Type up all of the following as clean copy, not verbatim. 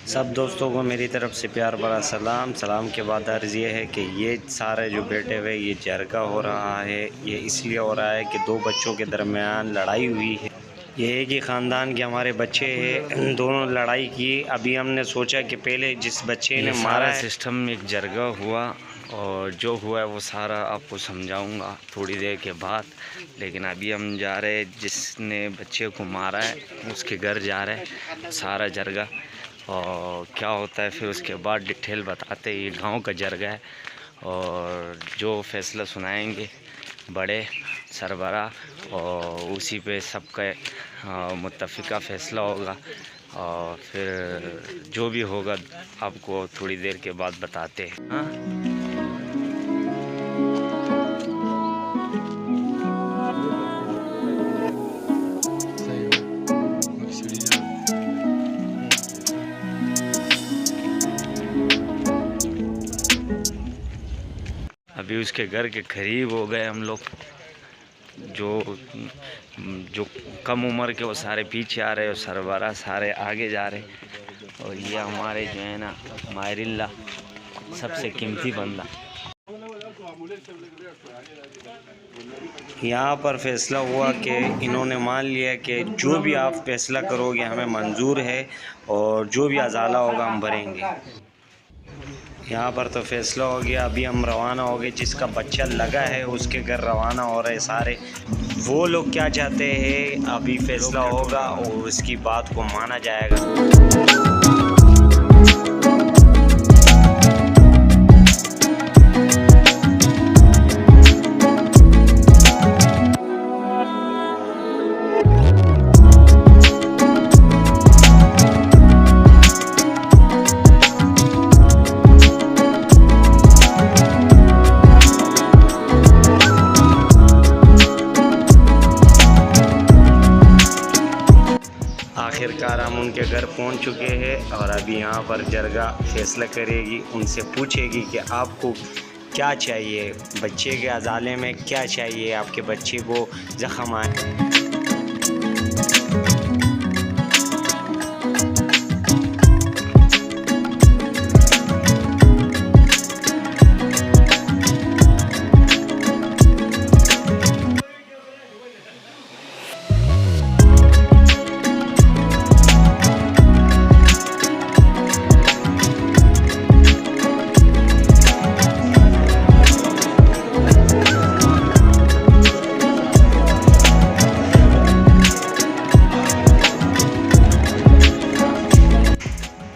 सब दोस्तों को मेरी तरफ़ से प्यार भरा सलाम के बाद अर्ज़ ये है कि ये सारे जो बैठे हुए ये जरगा हो रहा है। ये इसलिए हो रहा है कि दो बच्चों के दरमियान लड़ाई हुई है। ये एक ही ख़ानदान के हमारे बच्चे हैं, दोनों लड़ाई की। अभी हमने सोचा कि पहले जिस बच्चे ने मारा है सिस्टम एक जरगा हुआ और जो हुआ है वो सारा आपको समझाऊंगा थोड़ी देर के बाद। लेकिन अभी हम जा रहे हैं, जिसने बच्चे को मारा है उसके घर जा रहे हैं। सारा जरगा और क्या होता है फिर उसके बाद डिटेल बताते हैं। ये गांव का जरगा है और जो फैसला सुनाएंगे बड़े सरबरा और उसी पे सबका मुत्तफ़िका फ़ैसला होगा। और फिर जो भी होगा आपको थोड़ी देर के बाद बताते हैं। हाँ, अभी उसके घर के करीब हो गए हम लोग। जो जो कम उम्र के वो सारे पीछे आ रहे और सरबरा सारे आगे जा रहे। और ये हमारे जो है ना मायरिल्ला सबसे कीमती बंदा। यहाँ पर फैसला हुआ कि इन्होंने मान लिया कि जो भी आप फैसला करोगे हमें मंजूर है और जो भी अज़ाला होगा हम भरेंगे। यहाँ पर तो फैसला हो गया। अभी हम रवाना हो गए। जिसका बच्चा लगा है उसके घर रवाना हो रहे सारे। वो लोग क्या चाहते हैं अभी फैसला होगा और उसकी बात को माना जाएगा। आखिरकार हम उनके घर पहुंच चुके हैं और अभी यहाँ पर जरगा फैसला करेगी। उनसे पूछेगी कि आपको क्या चाहिए, बच्चे के अज़ाले में क्या चाहिए, आपके बच्चे को ज़ख़म आए।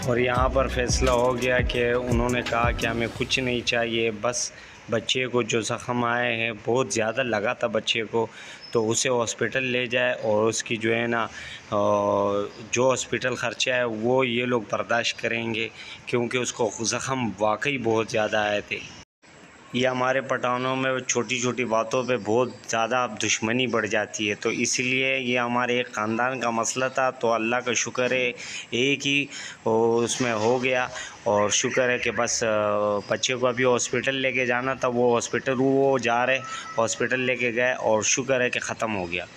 और यहाँ पर फैसला हो गया कि उन्होंने कहा कि हमें कुछ नहीं चाहिए, बस बच्चे को जो ज़ख़म आए हैं बहुत ज़्यादा लगा था बच्चे को, तो उसे हॉस्पिटल ले जाए और उसकी जो है ना जो हॉस्पिटल ख़र्चा है वो ये लोग बर्दाश्त करेंगे, क्योंकि उसको ज़ख़म वाकई बहुत ज़्यादा आए थे। ये हमारे पठानों में छोटी छोटी बातों पे बहुत ज़्यादा दुश्मनी बढ़ जाती है, तो इसलिए ये हमारे एक ख़ानदान का मसला था। तो अल्लाह का शुक्र है एक ही उसमें हो गया और शुक्र है कि बस बच्चे को अभी हॉस्पिटल लेके जाना था, वो हॉस्पिटल वो जा रहे हॉस्पिटल लेके गए और शुक्र है कि ख़त्म हो गया।